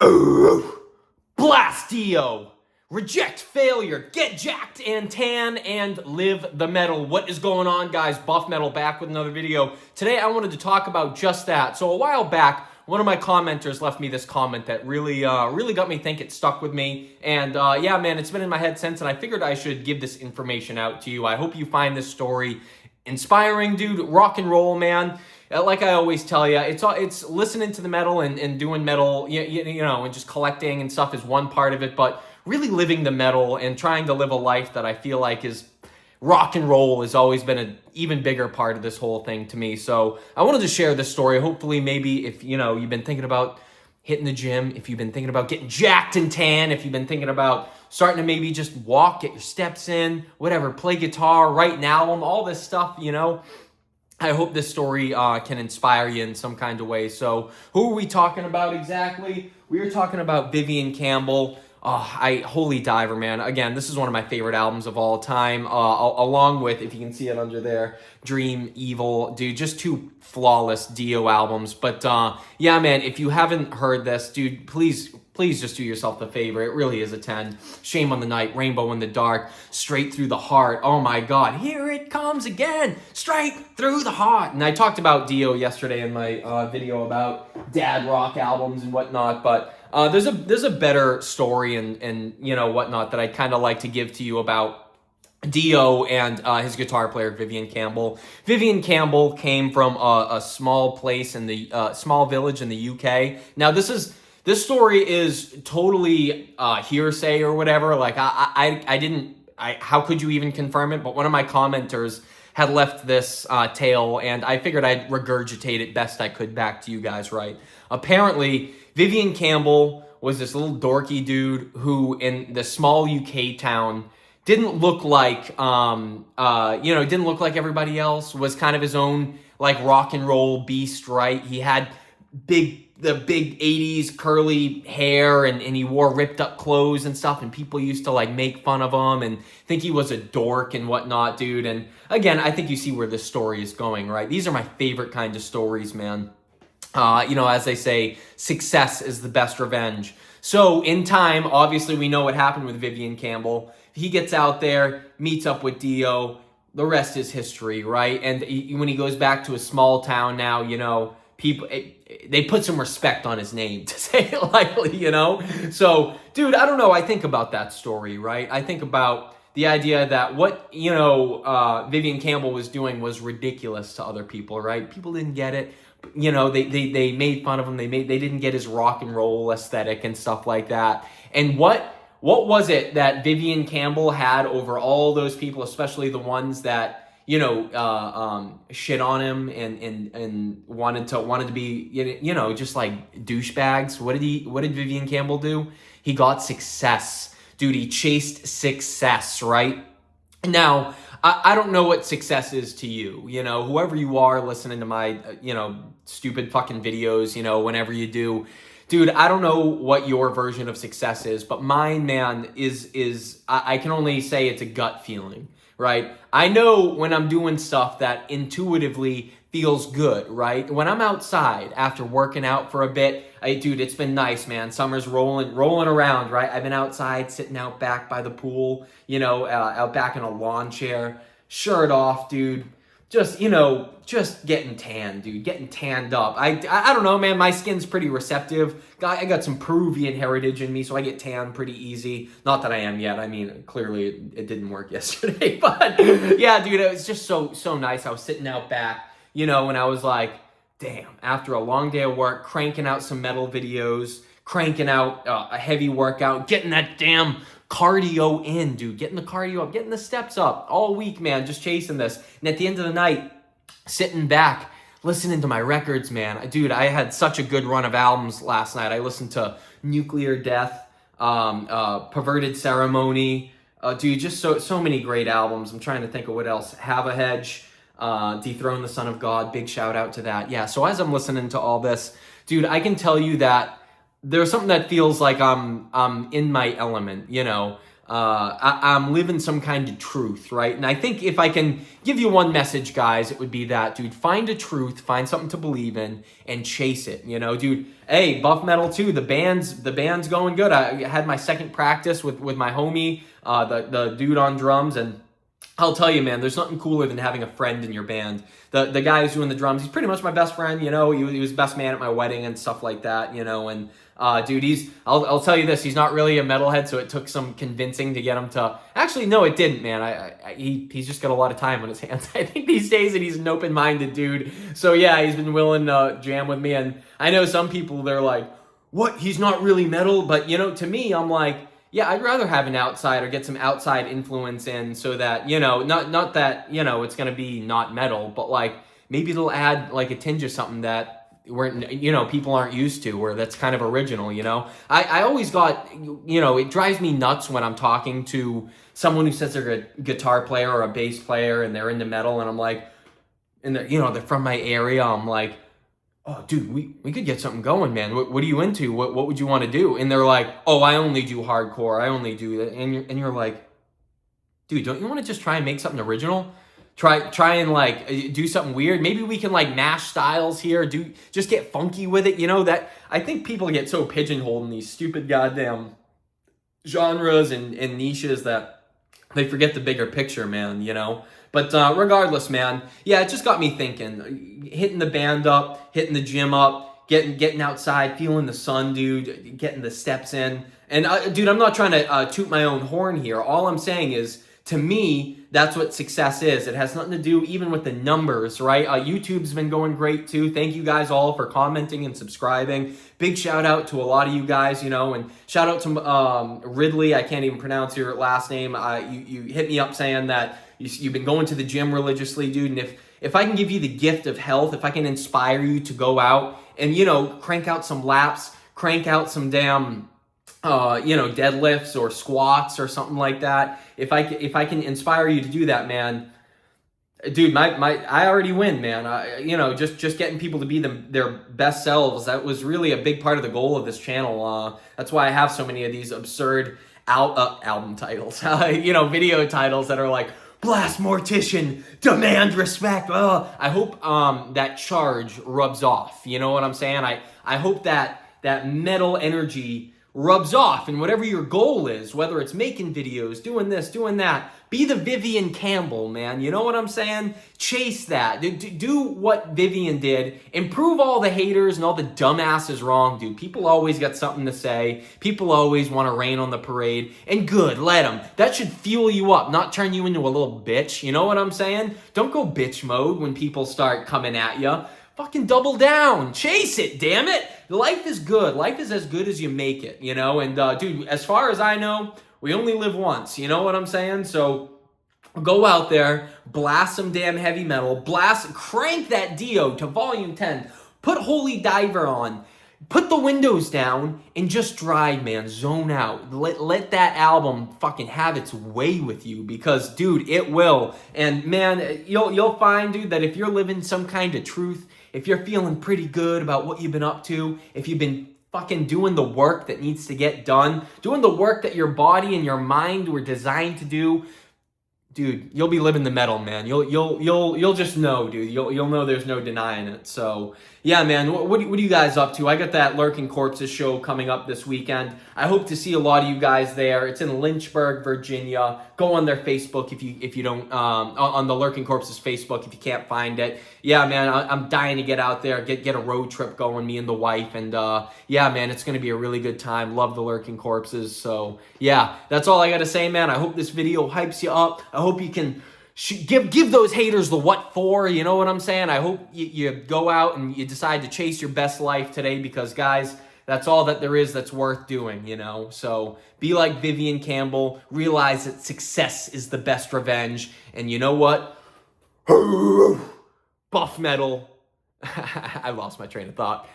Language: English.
Blast Dio! Reject failure, get jacked and tan, and live the metal. What is going on, guys? Buff Metal back with another video. Today I wanted to talk about just that. So a while back, one of my commenters left me this comment that really got me thinking. It stuck with me. And yeah, man, it's been in my head since, and I figured I should give this information out to you. I hope you find this story inspiring, dude. Rock and roll, man. Like I always tell you, it's listening to the metal and doing metal, you know, and just collecting and stuff is one part of it, but really living the metal and trying to live a life that I feel like is rock and roll has always been an even bigger part of this whole thing to me. So I wanted to share this story. Hopefully, maybe if, you know, you've been thinking about hitting the gym, if you've been thinking about getting jacked and tan, if you've been thinking about starting to maybe just walk, get your steps in, whatever, play guitar, write an album, all this stuff, you know, I hope this story can inspire you in some kind of way. So who are we talking about exactly? We are talking about Vivian Campbell. Holy diver, man. Again, this is one of my favorite albums of all time, along with, if you can see it under there, Dream, Evil, dude, just two flawless Dio albums. But yeah, man, if you haven't heard this, dude, please just do yourself the favor. It really is a 10. Shame on the Night, Rainbow in the Dark, Straight Through the Heart. Oh my God, here it comes again, straight through the heart. And I talked about Dio yesterday in my video about dad rock albums and whatnot, but there's a better story and you know whatnot that I kind of like to give to you about Dio and his guitar player Vivian Campbell. Vivian Campbell came from a small place in the small village in the UK. Now this story is totally hearsay or whatever. Like how could you even confirm it? But one of my commenters had left this tale, and I figured I'd regurgitate it best I could back to you guys, right? Apparently, Vivian Campbell was this little dorky dude who, in the small UK town, didn't look like, didn't look like everybody else, was kind of his own, like, rock and roll beast, right? He had the big 80s curly hair, and he wore ripped up clothes and stuff, and people used to like make fun of him and think he was a dork and whatnot, dude. And again, I think you see where this story is going, right? These are my favorite kind of stories, man. You know, as they say, success is the best revenge. So in time, obviously we know what happened with Vivian Campbell. He gets out there, meets up with Dio. The rest is history, right? And when he goes back to a small town now, you know, people, they put some respect on his name, to say it lightly, you know? So, dude, I don't know. I think about that story, right? I think about the idea that what, you know, Vivian Campbell was doing was ridiculous to other people, right? People didn't get it. You know, they made fun of him. They didn't get his rock and roll aesthetic and stuff like that. And what was it that Vivian Campbell had over all those people, especially the ones that, you know, shit on him and wanted to be, you know, just like douchebags? What did Vivian Campbell do? He got success. Dude, he chased success, right? Now, I don't know what success is to you, you know, whoever you are listening to my, you know, stupid fucking videos, you know, whenever you do. Dude, I don't know what your version of success is, but mine, man, is I can only say it's a gut feeling, right? I know when I'm doing stuff that intuitively feels good, right? When I'm outside after working out for a bit, dude, it's been nice, man. Summer's rolling around, right? I've been outside, sitting out back by the pool, you know, out back in a lawn chair, shirt off, dude. Just, you know, just getting tan, dude, getting tanned up. I don't know, man. My skin's pretty receptive. I got some Peruvian heritage in me, so I get tan pretty easy. Not that I am yet. I mean, clearly it didn't work yesterday, but yeah, dude, it was just so nice. I was sitting out back, you know, and I was like, damn, after a long day of work, cranking out some metal videos, cranking out a heavy workout, getting that damn cardio in, dude, getting the cardio up, getting the steps up all week, man, just chasing this. And at the end of the night, sitting back, listening to my records, man. Dude, I had such a good run of albums last night. I listened to Nuclear Death, Perverted Ceremony, dude, just so many great albums. I'm trying to think of what else. Have a Hedge, Dethrone the Son of God, big shout out to that. Yeah, so as I'm listening to all this, dude, I can tell you that there's something that feels like I'm in my element, you know. I'm living some kind of truth, right? And I think if I can give you one message, guys, it would be that, dude, find a truth, find something to believe in, and chase it. You know, dude. Hey, Buff Metal 2, the band's going good. I had my second practice with my homie, the dude on drums, and I'll tell you, man, there's nothing cooler than having a friend in your band. The guy who's doing the drums, he's pretty much my best friend, you know. He was best man at my wedding and stuff like that, you know. And dude, I'll tell you this, he's not really a metalhead, so it took some convincing to get him to. Actually, no, it didn't, man. He's just got a lot of time on his hands. I think these days that he's an open-minded dude. So yeah, he's been willing to jam with me. And I know some people, they're like, "What? He's not really metal?" But you know, to me, I'm like, yeah, I'd rather have an outsider, get some outside influence in, so that, you know, not that, you know, it's going to be not metal, but like maybe it'll add like a tinge of something that you know, people aren't used to, or that's kind of original, you know. I always got, you know, it drives me nuts when I'm talking to someone who says they're a guitar player or a bass player and they're into metal, and I'm like, and they're, you know, they're from my area. I'm like, oh, dude, we could get something going, man. What are you into? What would you want to do? And they're like, oh, I only do hardcore. I only do that. And you're like, dude, don't you want to just try and make something original? Try and like do something weird. Maybe we can like mash styles here. Just get funky with it. You know, that I think people get so pigeonholed in these stupid goddamn genres and niches that they forget the bigger picture, man, you know. But regardless, man, yeah, it just got me thinking. Hitting the band up, hitting the gym up, getting outside, feeling the sun, dude, getting the steps in. And dude, I'm not trying to toot my own horn here. All I'm saying is, to me, that's what success is. It has nothing to do even with the numbers, right? YouTube's been going great too. Thank you guys all for commenting and subscribing. Big shout out to a lot of you guys, you know, and shout out to Ridley. I can't even pronounce your last name. You hit me up saying that you've been going to the gym religiously, dude. And if I can give you the gift of health, if I can inspire you to go out and, you know, crank out some laps, crank out some damn you know, deadlifts or squats or something like that. If I can inspire you to do that, man, dude, I already win, man. You know, just getting people to be their best selves. That was really a big part of the goal of this channel. That's why I have so many of these absurd album titles, you know, video titles that are like, Blast Mortician, demand respect. I hope that charge rubs off. You know what I'm saying? I hope that metal energy rubs off, and whatever your goal is, whether it's making videos, doing this, doing that, be the Vivian Campbell, man. You know what I'm saying? Chase that. Do what Vivian did. Improve all the haters and all the dumbasses wrong, dude. People always got something to say. People always want to rain on the parade. And good, let them. That should fuel you up, not turn you into a little bitch. You know what I'm saying? Don't go bitch mode when people start coming at you. Fucking double down. Chase it, damn it. Life is good. Life is as good as you make it, you know? And, dude, as far as I know, we only live once. You know what I'm saying? So go out there, blast some damn heavy metal, crank that Dio to volume 10, put Holy Diver on, put the windows down, and just drive, man. Zone out. Let that album fucking have its way with you, because, dude, it will. And, man, you'll find, dude, that if you're living some kind of truth, if you're feeling pretty good about what you've been up to, if you've been fucking doing the work that needs to get done, doing the work that your body and your mind were designed to do, dude, you'll be living the metal, man. You'll just know, dude. You'll know there's no denying it. So yeah, man. What are you guys up to? I got that Lurking Corpses show coming up this weekend. I hope to see a lot of you guys there. It's in Lynchburg, Virginia. Go on their Facebook if you don't on the Lurking Corpses Facebook if you can't find it. Yeah, man. I'm dying to get out there, get a road trip going, me and the wife, and yeah, man, it's gonna be a really good time. Love the Lurking Corpses. So yeah, that's all I gotta say, man. I hope this video hypes you up. I hope you can give those haters the what for, you know what I'm saying? I hope you go out and you decide to chase your best life today, because, guys, that's all that there is that's worth doing, you know? So be like Vivian Campbell, realize that success is the best revenge, and you know what? Buff metal. I lost my train of thought.